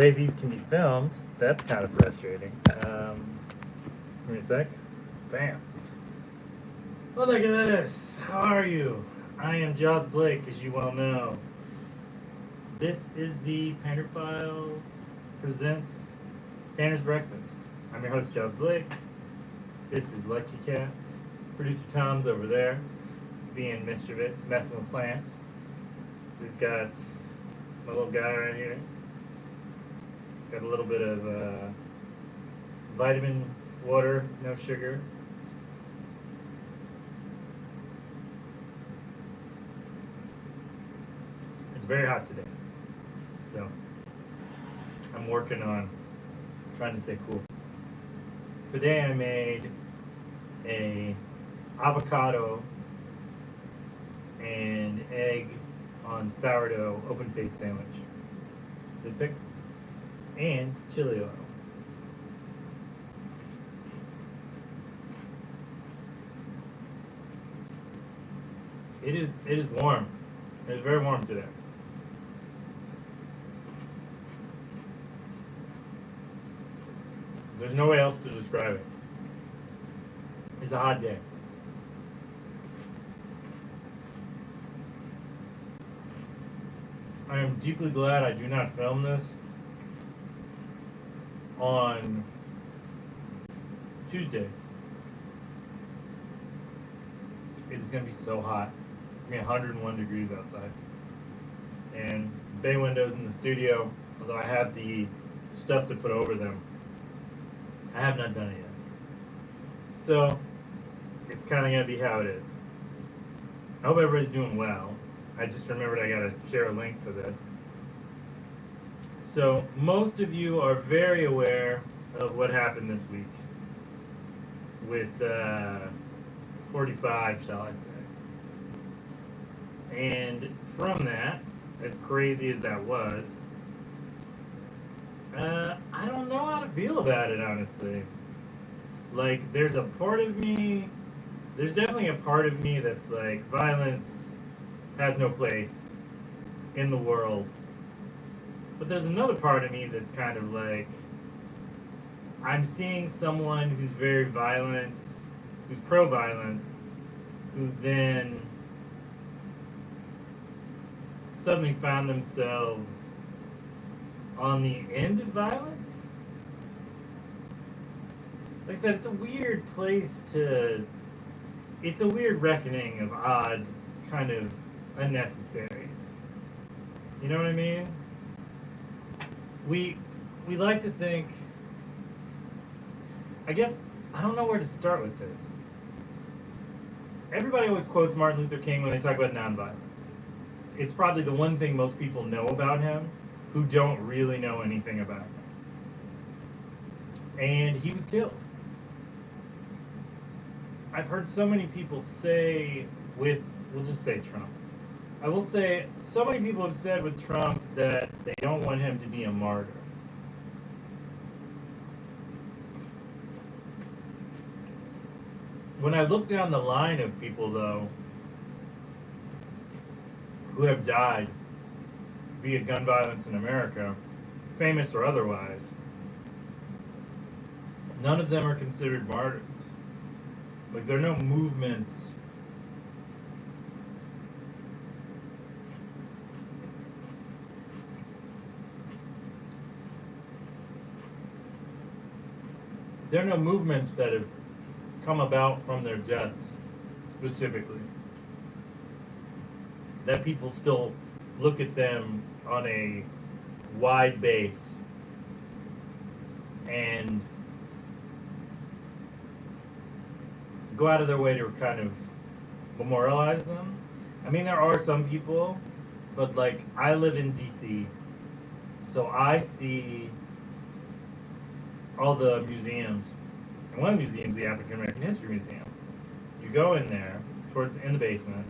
Way these can be filmed, that's kind of frustrating. Give me a sec. Bam. Hola Galeras, how are you? I am Jaws Blake, as you well know. This is the Painter Files presents Painter's Breakfast. I'm your host, Jaws Blake. This is Lucky Cat. Producer Tom's over there, being mischievous, messing with plants. We've got my little guy right here. Got a little bit of vitamin water, no sugar. It's very hot today, so I'm working on trying to stay cool. Today I made a avocado and egg on sourdough open face sandwich with pickles and chili oil. It is warm. It is very warm today. There's no way else to describe it. It's a hot day. I am deeply glad I do not film this on Tuesday. It's going to be so hot. It's going to be 101 degrees outside. And bay windows in the studio, although I have the stuff to put over them, I have not done it yet. So, it's kind of going to be how it is. I hope everybody's doing well. I just remembered I got to share a link for this. So, most of you are very aware of what happened this week with 45, shall I say. And from that, as crazy as that was, I don't know how to feel about it, honestly. Like, there's definitely a part of me that's like, violence has no place in the world. But there's another part of me that's kind of like, I'm seeing someone who's very violent, who's pro-violence, who then suddenly found themselves on the end of violence. Like I said, it's a weird place to... It's a weird reckoning of odd, kind of unnecessaries. You know what I mean? We like to think... I guess, I don't know where to start with this. Everybody always quotes Martin Luther King when they talk about nonviolence. It's probably the one thing most people know about him who don't really know anything about him. And he was killed. I've heard so many people say we'll just say Trump. I will say, so many people have said with Trump that they don't want him to be a martyr. When I look down the line of people, though, who have died via gun violence in America, famous or otherwise, none of them are considered martyrs. Like, there are no movements. There are no movements that have come about from their deaths, specifically, that people still look at them on a wide base and go out of their way to kind of memorialize them. I mean, there are some people, but like, I live in DC, so I see all the museums. And one of the museums, the African American History Museum. You go in there, in the basement,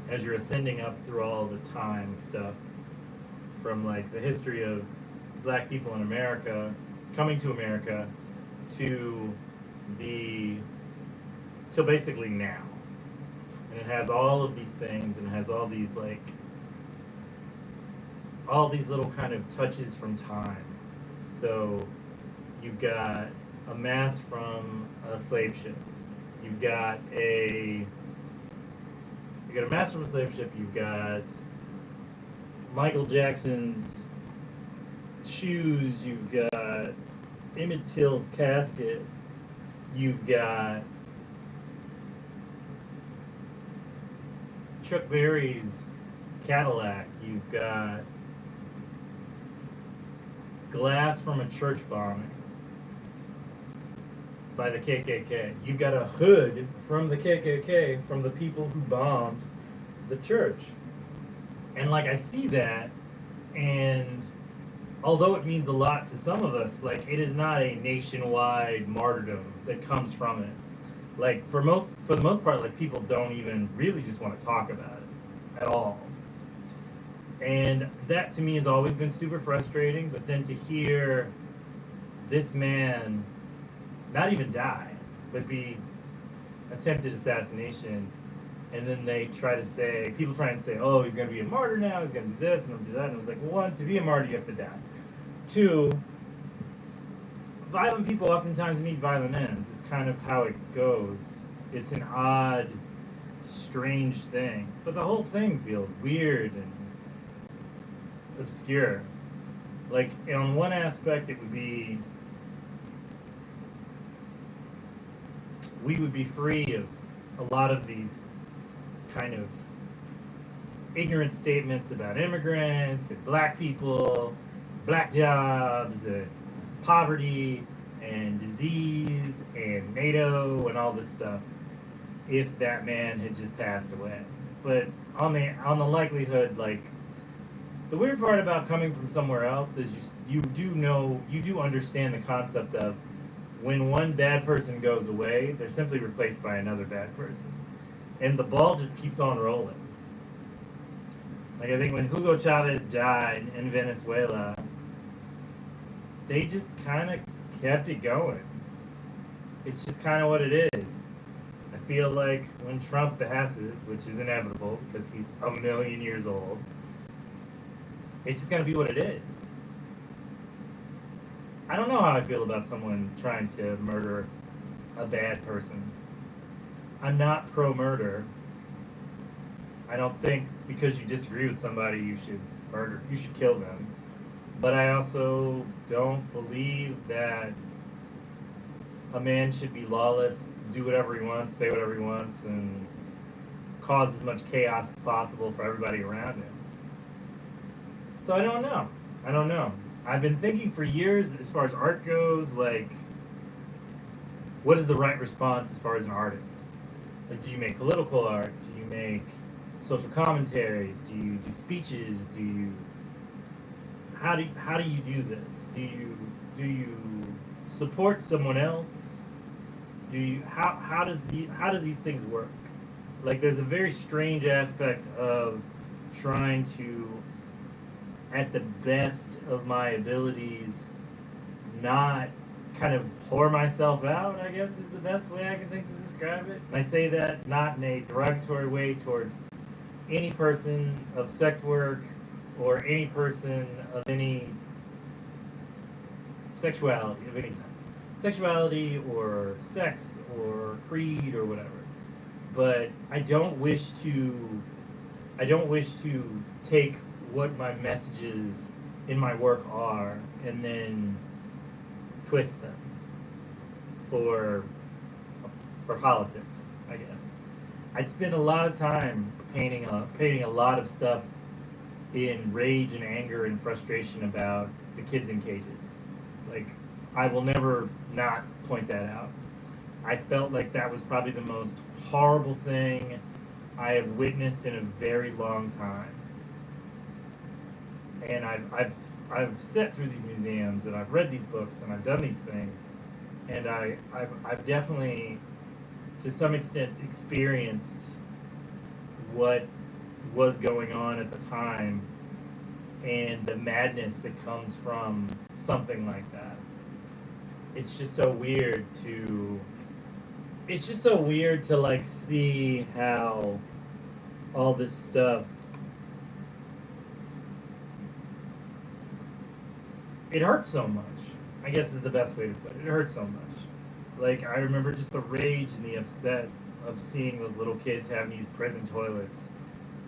as you're ascending up through all the time stuff, from like the history of black people in America, coming to America, till basically now. And it has all of these things, and it has all these like all these little kind of touches from time. So you've got a mass from a slave ship. You've got a mass from a slave ship. You've got Michael Jackson's shoes. You've got Emmett Till's casket. You've got Chuck Berry's Cadillac. You've got glass from a church bombing by the KKK. You've got a hood from the KKK, from the people who bombed the church. And like I see that, and although it means a lot to some of us, like it is not a nationwide martyrdom that comes from it. Like for the most part, like people don't even really just want to talk about it at all. And that to me has always been super frustrating. But then to hear this man not even die, but be attempted assassination, and then they try to say, people try and say, oh, he's going to be a martyr now, he's going to do this and do that. And it was like, one, to be a martyr, you have to die. Two, violent people oftentimes meet violent ends. It's kind of how it goes. It's an odd, strange thing. But the whole thing feels weird and obscure. Like, on one aspect, it would be, we would be free of a lot of these kind of ignorant statements about immigrants and black people, black jobs, and poverty and disease and NATO and all this stuff if that man had just passed away. But on the likelihood, like, the weird part about coming from somewhere else is you do understand the concept of when one bad person goes away, they're simply replaced by another bad person. And the ball just keeps on rolling. Like I think when Hugo Chavez died in Venezuela, they just kind of kept it going. It's just kind of what it is. I feel like when Trump passes, which is inevitable because he's a million years old, it's just going to be what it is. I don't know how I feel about someone trying to murder a bad person. I'm not pro-murder. I don't think because you disagree with somebody you should kill them. But I also don't believe that a man should be lawless, do whatever he wants, say whatever he wants, and cause as much chaos as possible for everybody around him. So I don't know. I've been thinking for years as far as art goes, like, what is the right response as far as an artist? Like, do you make political art? Do you make social commentaries? Do you do speeches? How do you do this? Do you support someone else? How do these things work? Like, there's a very strange aspect of trying to, at the best of my abilities, not kind of pour myself out, I guess is the best way I can think to describe it. And I say that not in a derogatory way towards any person of sex work or any person of any sexuality of any type. Sexuality or sex or creed or whatever. But I don't wish to take what my messages in my work are and then twist them for politics, I guess. I spend a lot of time painting a lot of stuff in rage and anger and frustration about the kids in cages. Like, I will never not point that out. I felt like that was probably the most horrible thing I have witnessed in a very long time. And I've sat through these museums and I've read these books and I've done these things, and I've definitely, to some extent, experienced what was going on at the time and the madness that comes from something like that. It's just so weird to like see how all this stuff it hurts so much. I guess is the best way to put it. It hurts so much. Like I remember just the rage and the upset of seeing those little kids having to use prison toilets,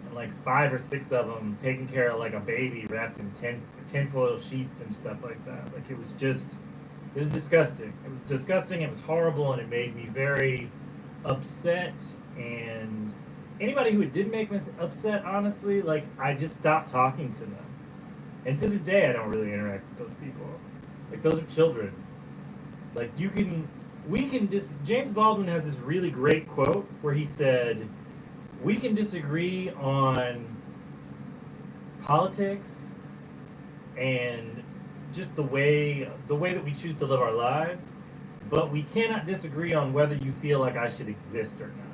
and like 5 or 6 of them taking care of like a baby wrapped in tinfoil sheets and stuff like that. Like it was disgusting. It was disgusting. It was horrible, and it made me very upset. And anybody who did make me upset, honestly, like I just stopped talking to them. And to this day, I don't really interact with those people. Like those are children. Like you can, we can dis. James Baldwin has this really great quote where he said, "We can disagree on politics and just the way that we choose to live our lives, but we cannot disagree on whether you feel like I should exist or not."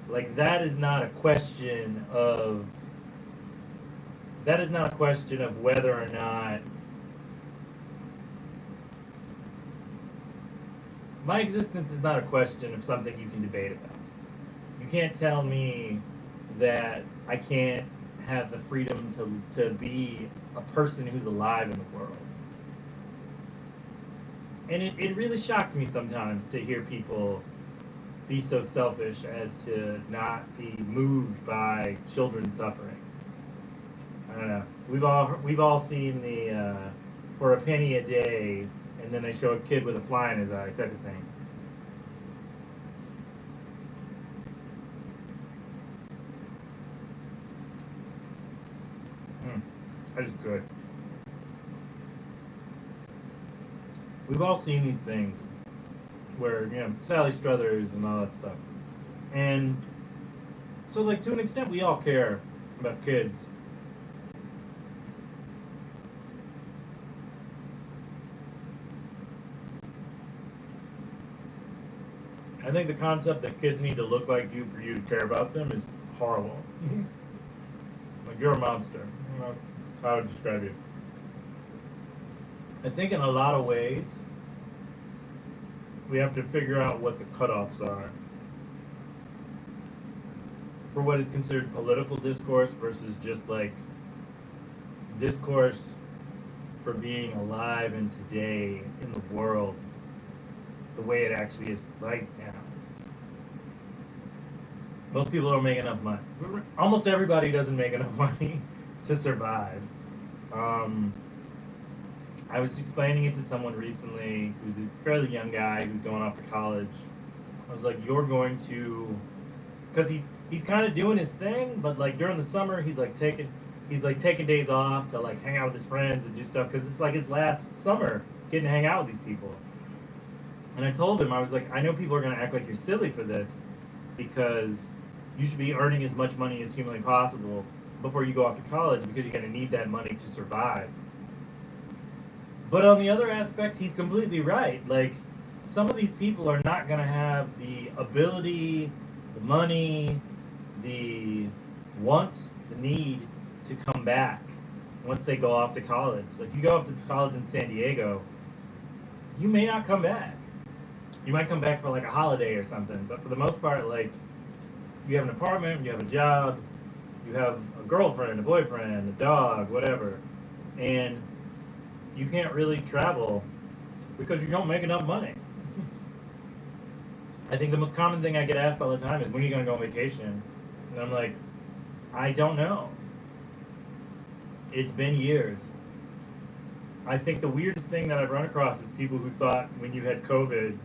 Like that is not a question of whether or not my existence is not a question of something you can debate about. You can't tell me that I can't have the freedom to be a person who's alive in the world. And it really shocks me sometimes to hear people be so selfish as to not be moved by children suffering. I don't know. We've all seen the for a penny a day, and then they show a kid with a fly in his eye type of thing. That is good. We've all seen these things where Sally Struthers and all that stuff, and so like to an extent we all care about kids. I think the concept that kids need to look like you for you to care about them is horrible. Like you're a monster. That's how I would describe you. I think in a lot of ways we have to figure out what the cutoffs are for what is considered political discourse versus just like discourse for being alive in today in the world the way it actually is right now. Most people don't make enough money. Almost everybody doesn't make enough money to survive. Um, I was explaining it to someone recently who's a fairly young guy who's going off to college. I was like, you're going to, because he's kind of doing his thing, but like during the summer he's like taking days off to like hang out with his friends and do stuff because it's like his last summer getting to hang out with these people. And I told him, I was like, I know people are going to act like you're silly for this because you should be earning as much money as humanly possible before you go off to college because you're going to need that money to survive. But on the other aspect, he's completely right. Like, some of these people are not going to have the ability, the money, the want, the need to come back once they go off to college. Like, you go off to college in San Diego, you may not come back. You might come back for like a holiday or something, but for the most part, like, you have an apartment, you have a job, you have a girlfriend, a boyfriend, a dog, whatever, and you can't really travel because you don't make enough money. I think the most common thing I get asked all the time is, when are you going to go on vacation? And I'm like, I don't know. It's been years. I think the weirdest thing that I've run across is people who thought when you had COVID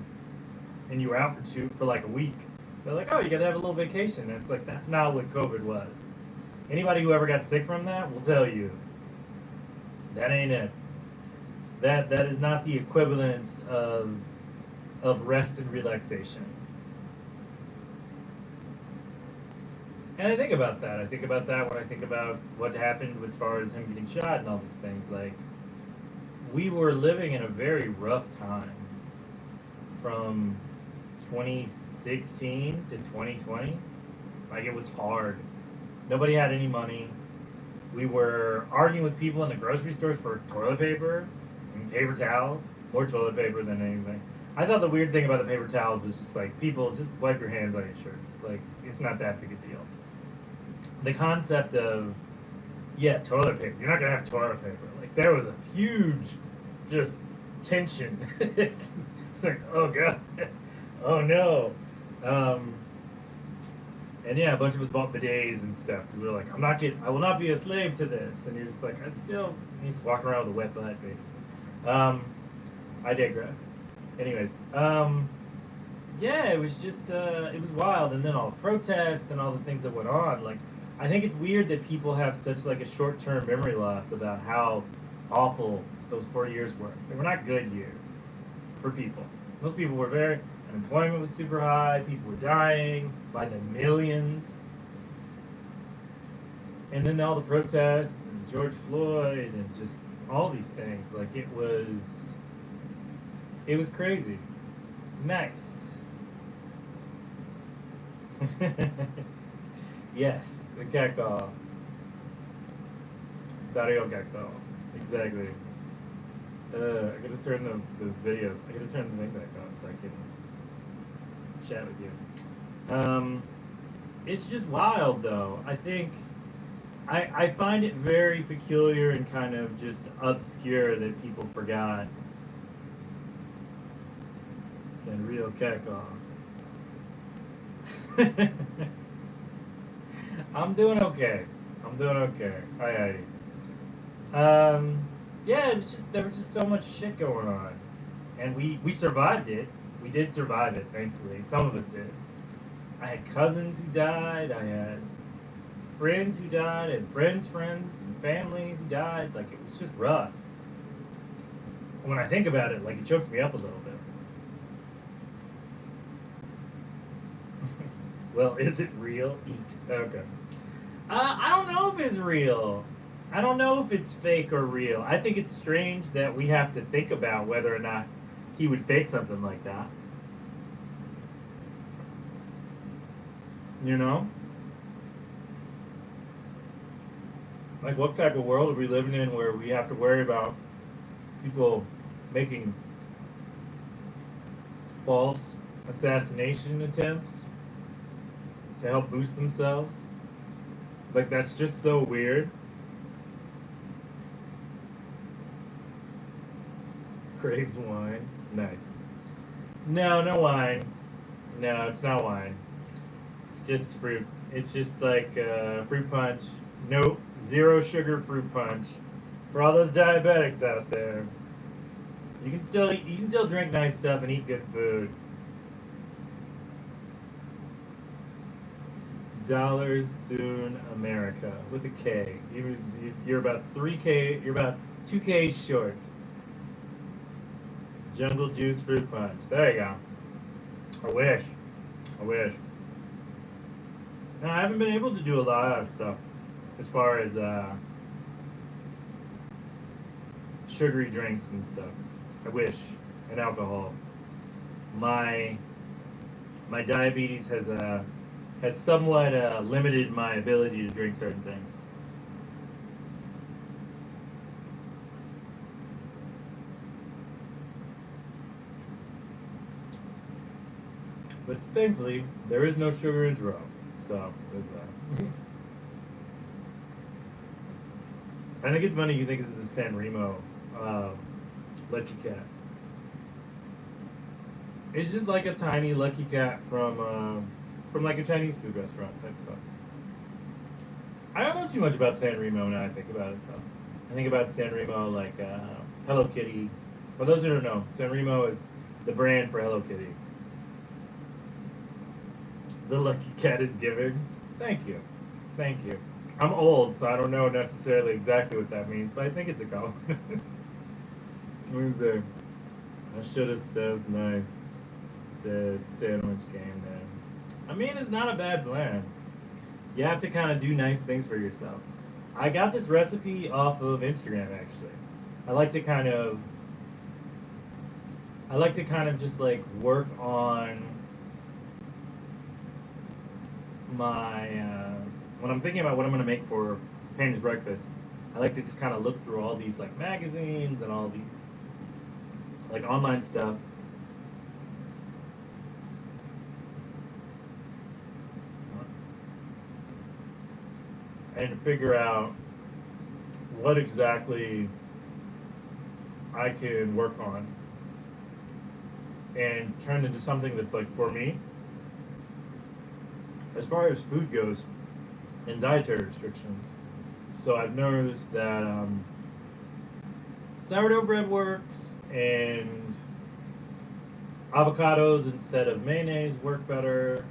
and you were out for like a week, they're like, oh, you got to have a little vacation. And it's like, that's not what COVID was. Anybody who ever got sick from that will tell you that ain't it. That is not the equivalent of rest and relaxation. And I think about that. I think about that when I think about what happened as far as him getting shot and all these things. Like, we were living in a very rough time from 2016 to 2020. Like, it was hard. Nobody had any money. We were arguing with people in the grocery stores for toilet paper and paper towels. More toilet paper than anything. I thought the weird thing about the paper towels was just like, people, just wipe your hands on your shirts. Like, it's not that big a deal. The concept of, yeah, toilet paper. You're not going to have toilet paper. Like, there was a huge just tension. It's like, oh god, oh no. Um, and yeah, a bunch of us bought bidets and stuff because we were like, I will not be a slave to this. And you're just like, he's walking around with a wet butt, basically. I digress. Anyways, yeah, it was just, it was wild. And then all the protests and all the things that went on. Like, I think it's weird that people have such like a short-term memory loss about how awful those 4 years were. They were not good years for people. Most people were unemployment was super high. People were dying by the millions. And then all the protests and George Floyd and just all these things. Like it was crazy. Nice. Yes, the cat call. Sario cat call. Exactly. I gotta turn the video. I gotta turn the thing back on so I can chat with you. It's just wild though. I think I find it very peculiar and kind of just obscure that people forgot Sanrio cat call. I'm doing okay. Aye. Yeah, it was just there was just so much shit going on, and we survived it. We did survive it, thankfully. Some of us did. I had cousins who died. I had friends who died. I had friends, and family who died. Like it was just rough. When I think about it, like it chokes me up a little bit. Well, is it real? Eat. Okay. I don't know if it's real. I don't know if it's fake or real. I think it's strange that we have to think about whether or not he would fake something like that. You know? Like, what type of world are we living in where we have to worry about people making false assassination attempts to help boost themselves? Like, that's just so weird. Craves wine. Nice. No, no wine. No, it's not wine. It's just fruit. It's just like fruit punch. Nope. Zero sugar fruit punch. For all those diabetics out there. You can still drink nice stuff and eat good food. Dollars soon America with a K. You're about 3K. You're about 2K short. Jungle juice fruit punch. There you go. I wish. Now I haven't been able to do a lot of stuff as far as sugary drinks and stuff. I wish. And alcohol. My diabetes has somewhat limited my ability to drink certain things. But thankfully, there is no sugar in Jerome. So, there's that. I think it's funny you think this is a San Remo Lucky Cat. It's just like a tiny Lucky Cat from like a Chinese food restaurant type stuff. I don't know too much about San Remo now I think about it though. I think about San Remo like Hello Kitty. For those who don't know, San Remo is the brand for Hello Kitty. The Lucky Cat is giving. Thank you. I'm old, so I don't know necessarily exactly what that means, but I think it's a compliment. What is it? I should have said nice. Said sandwich game then. I mean, it's not a bad plan. You have to kind of do nice things for yourself. I got this recipe off of Instagram actually. I like to kind of just like work on my when I'm thinking about what I'm gonna make for Panda's breakfast. I like to just kind of look through all these like magazines and all these like online stuff. And figure out what exactly I can work on and turn into something that's like for me. As far as food goes and dietary restrictions, so I've noticed that sourdough bread works and avocados instead of mayonnaise work better.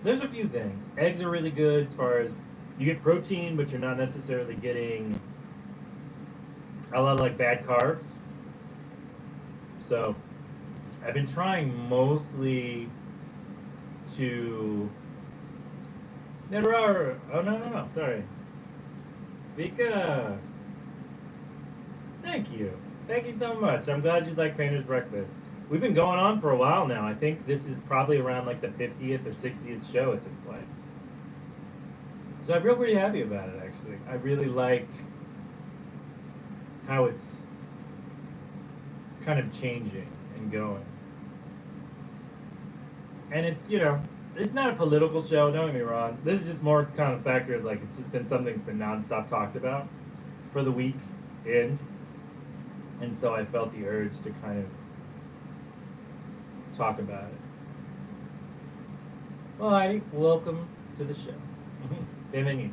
There's a few things. Eggs are really good as far as you get protein, but you're not necessarily getting a lot of like bad carbs. So I've been trying mostly to. Never. Oh no, sorry. Vika, thank you. Thank you so much. I'm glad you like Painter's Breakfast. We've been going on for a while now. I think this is probably around like the 50th or 60th show at this point. So I'm real pretty happy about it actually. I really like how it's kind of changing and going. And it's not a political show, don't get me wrong. This is just more kind of factored, like it's just been something that's been nonstop talked about for the week in. And so I felt the urge to kind of talk about it. Well, Heidi, welcome to the show. Bienvenidos.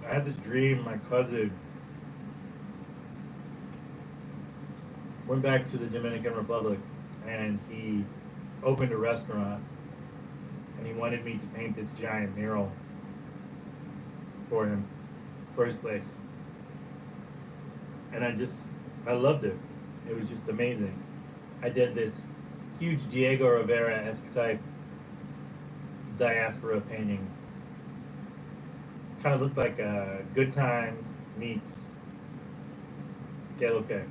I had this dream. My cousin went back to the Dominican Republic and he opened a restaurant and he wanted me to paint this giant mural for him, for his place. And I loved it. It was just amazing. I did this huge Diego Rivera-esque type diaspora painting. Kind of looked like Good Times meets Get Okay.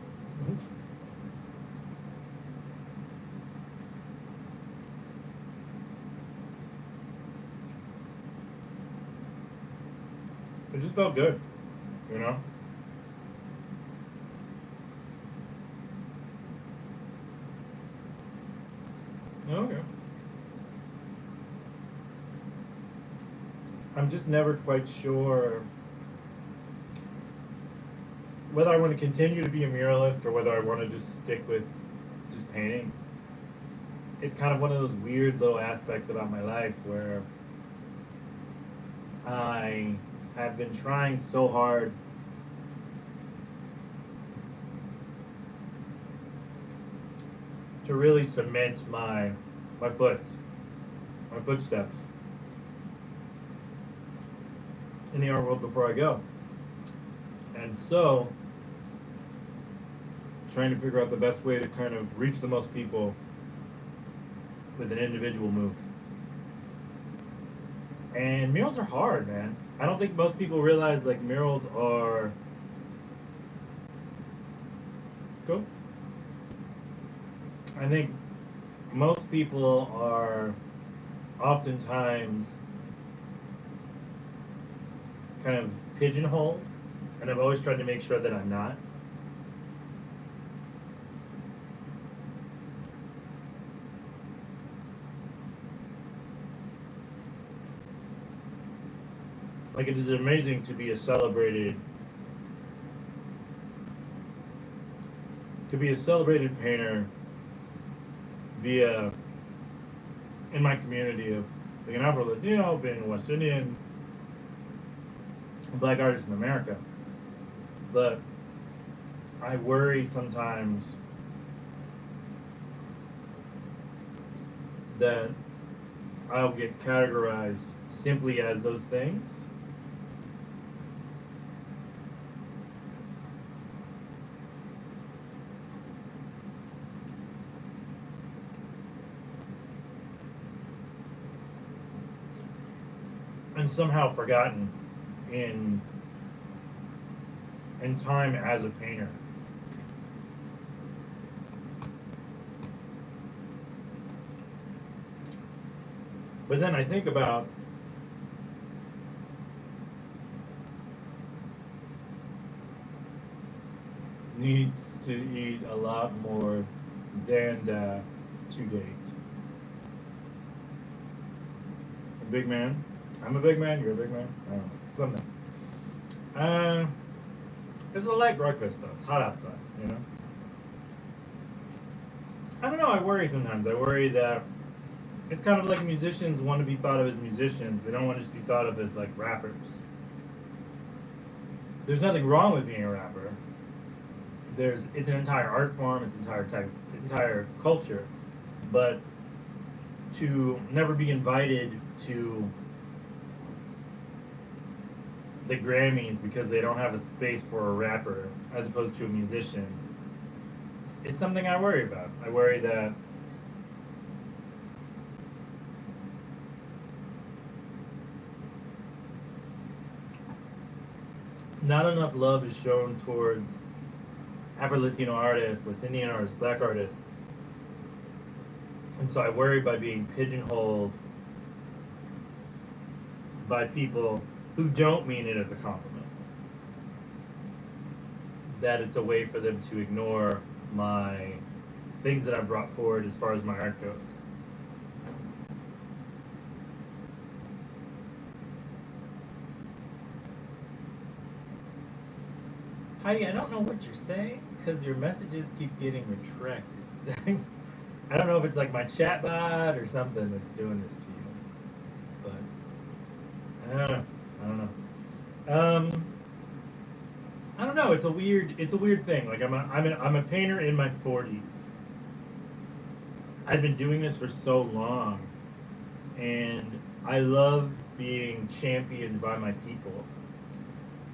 It just felt good, you know? Okay. I'm just never quite sure whether I want to continue to be a muralist or whether I want to just stick with just painting. It's kind of one of those weird little aspects about my life where I have been trying so hard to really cement my footsteps in the art world before I go. And so trying to figure out the best way to kind of reach the most people with an individual move. And murals are hard, man. I don't think most people realize like murals are cool. I think most people are oftentimes kind of pigeonholed, and I've always tried to make sure that I'm not. Like it is amazing to be a celebrated painter via in my community of like an Afro Latino, being West Indian, black artist in America. But I worry sometimes that I'll get categorized simply as those things. And somehow forgotten in time as a painter. But then I think about needs to eat a lot more than to date. big man. I'm a big man. You're a big man. I don't know. Something. It's a light breakfast though. It's hot outside. You know. I don't know. I worry sometimes. I worry that it's kind of like musicians want to be thought of as musicians. They don't want to just be thought of as like rappers. There's nothing wrong with being a rapper. It's an entire art form. It's entire culture, but to never be invited to the Grammys because they don't have a space for a rapper as opposed to a musician is something I worry about. I worry that not enough love is shown towards Afro-Latino artists, West Indian artists, black artists. And so I worry by being pigeonholed by people who don't mean it as a compliment. That it's a way for them to ignore my things that I brought forward as far as my art goes. Heidi, I don't know what you're saying because your messages keep getting retracted. I don't know if it's like my chat bot or something that's doing this to you, but I don't know. I don't know. It's a weird thing. Like I'm a painter in my 40s. I've been doing this for so long, and I love being championed by my people.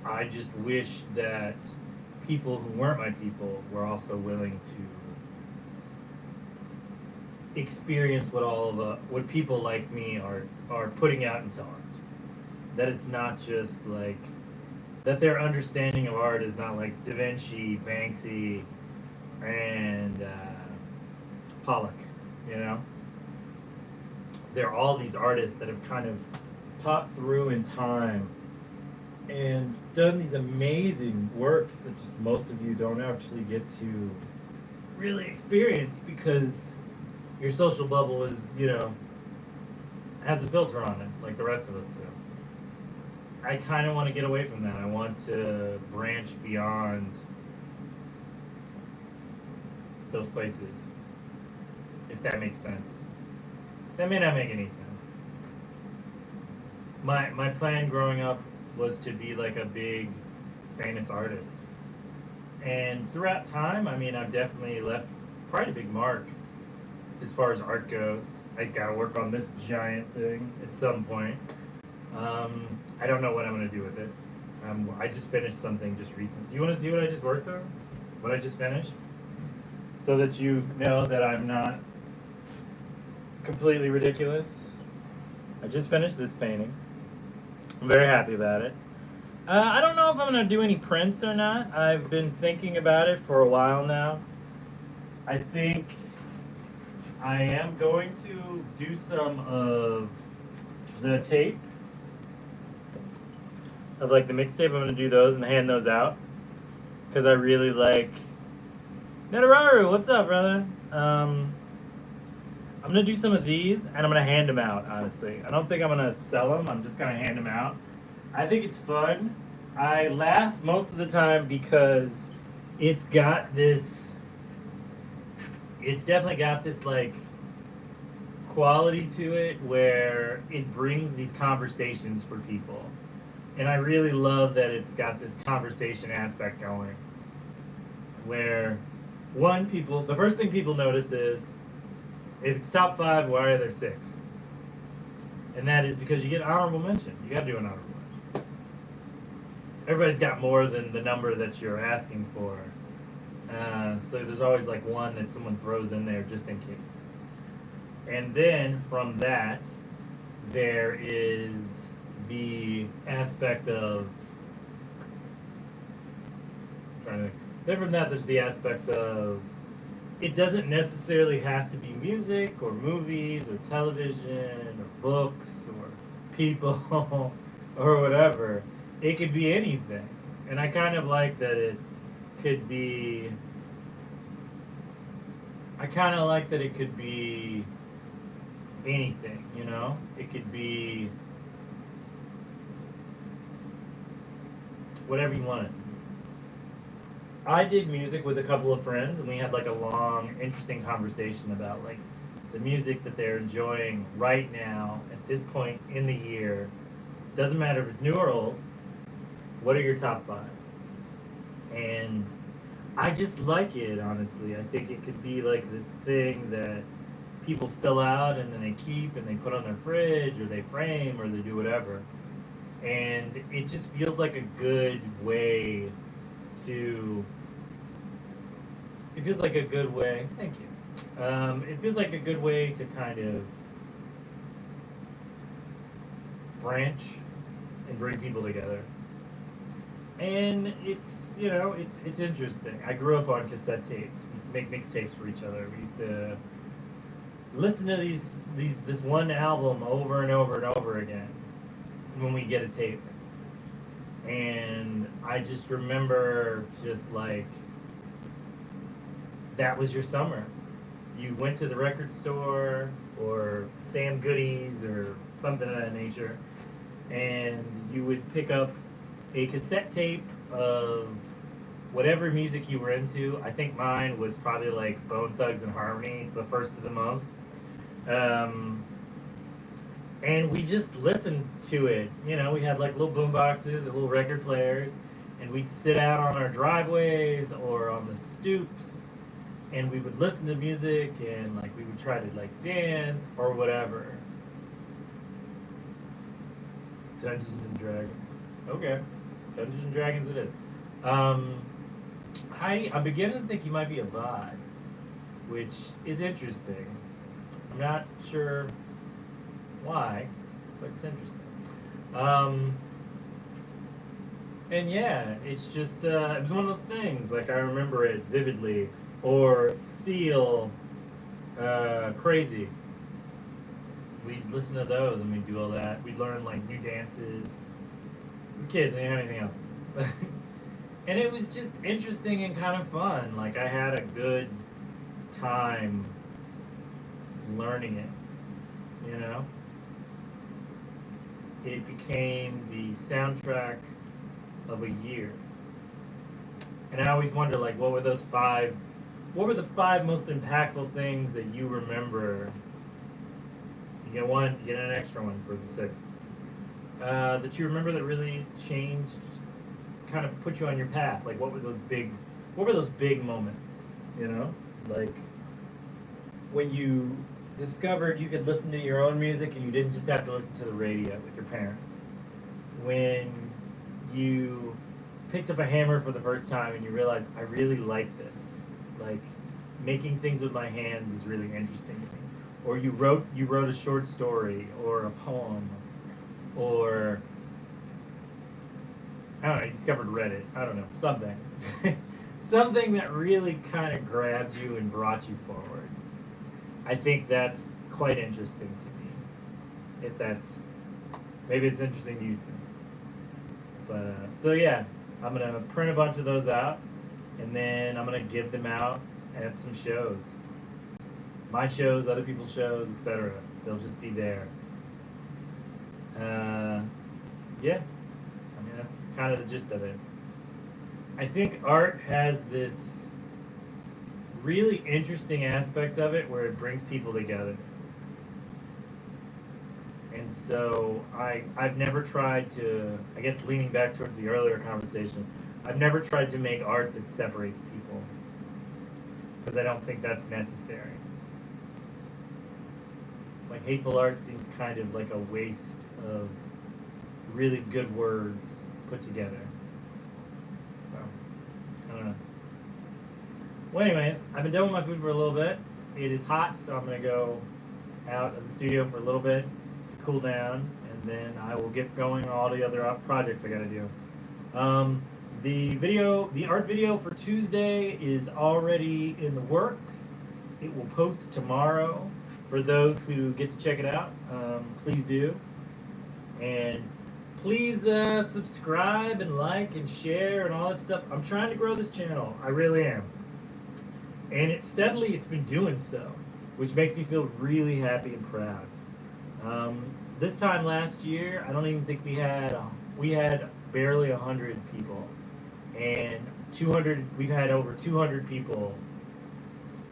I just wish that people who weren't my people were also willing to experience what people like me are putting out into art. That it's not just like that their understanding of art is not like Da Vinci, Banksy, and Pollock. You know, there are all these artists that have kind of popped through in time and done these amazing works that just most of you don't actually get to really experience because your social bubble is, has a filter on it like the rest of us do. I kind of want to get away from that. I want to branch beyond those places, if that makes sense. That may not make any sense. My plan growing up was to be like a big famous artist. And throughout time, I mean, I've definitely left quite a big mark as far as art goes. I gotta work on this giant thing at some point. I don't know what I'm gonna do with it. I just finished something just recent. Do you want to see what I just worked on? What I just finished? So that you know that I'm not completely ridiculous. I just finished this painting. I'm very happy about it. I don't know if I'm going to do any prints or not. I've been thinking about it for a while now. I think I am going to do some of the tape, of like the mixtape. I'm going to do those and hand those out because I really like. Netararu, what's up, brother? I'm going to do some of these, and I'm going to hand them out, honestly. I don't think I'm going to sell them. I'm just going to hand them out. I think it's fun. I laugh most of the time because it's definitely got this, like, quality to it where it brings these conversations for people. And I really love that it's got this conversation aspect going. Where, the first thing people notice is, if it's top 5, why are there 6? And that is because you get honorable mention. You gotta do an honorable mention. Everybody's got more than the number that you're asking for. So there's always like one that someone throws in there just in case. And then from that, there is the aspect of, then from that there's the aspect of, it doesn't necessarily have to be music or movies or television or books or people or whatever. It could be anything. And I kind of like that it could be, anything, you know? It could be whatever you want it to be. I did music with a couple of friends, and we had like a long, interesting conversation about like the music that they're enjoying right now at this point in the year. Doesn't matter if it's new or old. What are your top five? And I just like it, honestly. I think it could be like this thing that people fill out and then they keep and they put on their fridge or they frame or they do whatever. And it just feels like a good way to. It feels like a good way. Thank you. It feels like a good way to kind of branch and bring people together. And it's it's interesting. I grew up on cassette tapes. We used to make mixtapes for each other. We used to listen to this one album over and over and over again when we get a tape. And I just remember just like that was your summer. You went to the record store or Sam Goodies or something of that nature, and you would pick up a cassette tape of whatever music you were into. I think mine was probably like Bone Thugs and Harmony. It's the first of the month. And we just listened to it. You know, we had like little boom boxes or little record players, and we'd sit out on our driveways or on the stoops, and we would listen to music, and like we would try to like dance or whatever. Dungeons and Dragons. Okay. Dungeons and Dragons it is. I'm beginning to think you might be a bi, which is interesting. I'm not sure why, but it's interesting. And yeah, it's just, it was one of those things, like I remember it vividly. Or Seal, Crazy. We'd listen to those and we'd do all that. We'd learn like new dances. We were kids, we didn't have anything else. And it was just interesting and kind of fun. Like I had a good time learning it, you know? It became the soundtrack of a year. And I always wonder, like, what were the five most impactful things that you remember? You get one, you get an extra one for the sixth. That you remember that really changed, kind of put you on your path. Like, what were those big moments? You know, like when you discovered you could listen to your own music and you didn't just have to listen to the radio with your parents. When you picked up a hammer for the first time and you realized, I really like this. Like, making things with my hands is really interesting to me. Or you wrote a short story or a poem, or I don't know, you discovered Reddit. I don't know, something. Something that really kind of grabbed you and brought you forward. I think that's quite interesting to me. Maybe it's interesting to you too. But, so yeah, I'm going to print a bunch of those out, and then I'm going to give them out at some shows. My shows, other people's shows, etc. They'll just be there. Yeah, I mean, that's kind of the gist of it. I think art has this really interesting aspect of it where it brings people together. And so I've never tried to, I guess leaning back towards the earlier conversation, I've never tried to make art that separates people, because I don't think that's necessary. Like, hateful art seems kind of like a waste of really good words put together. So, I don't know. Well, anyways, I've been done with my food for a little bit. It is hot, so I'm going to go out of the studio for a little bit, cool down, and then I will get going on all the other projects I got to do. The art video for Tuesday is already in the works. It will post tomorrow. For those who get to check it out, please do. And please subscribe and like and share and all that stuff. I'm trying to grow this channel. I really am. And it's been doing so, which makes me feel really happy and proud. This time last year, I don't even think we had barely 100 people, and 200. We've had over 200 people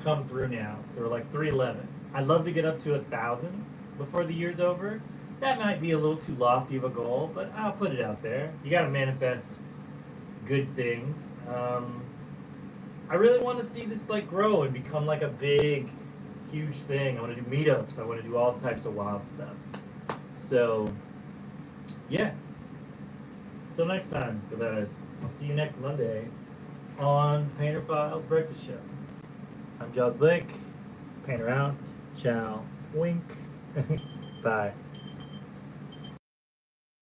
come through now, so we're like 311. I'd love to get up to 1,000 before the year's over. That might be a little too lofty of a goal, but I'll put it out there. You got to manifest good things. I really want to see this like grow and become like a big, huge thing. I want to do meetups. I want to do all types of wild stuff. So, yeah. Till next time, Galeras. I'll see you next Monday on Painter Files Breakfast Show. I'm Jaws Blake. Painter out. Ciao. Wink. Bye.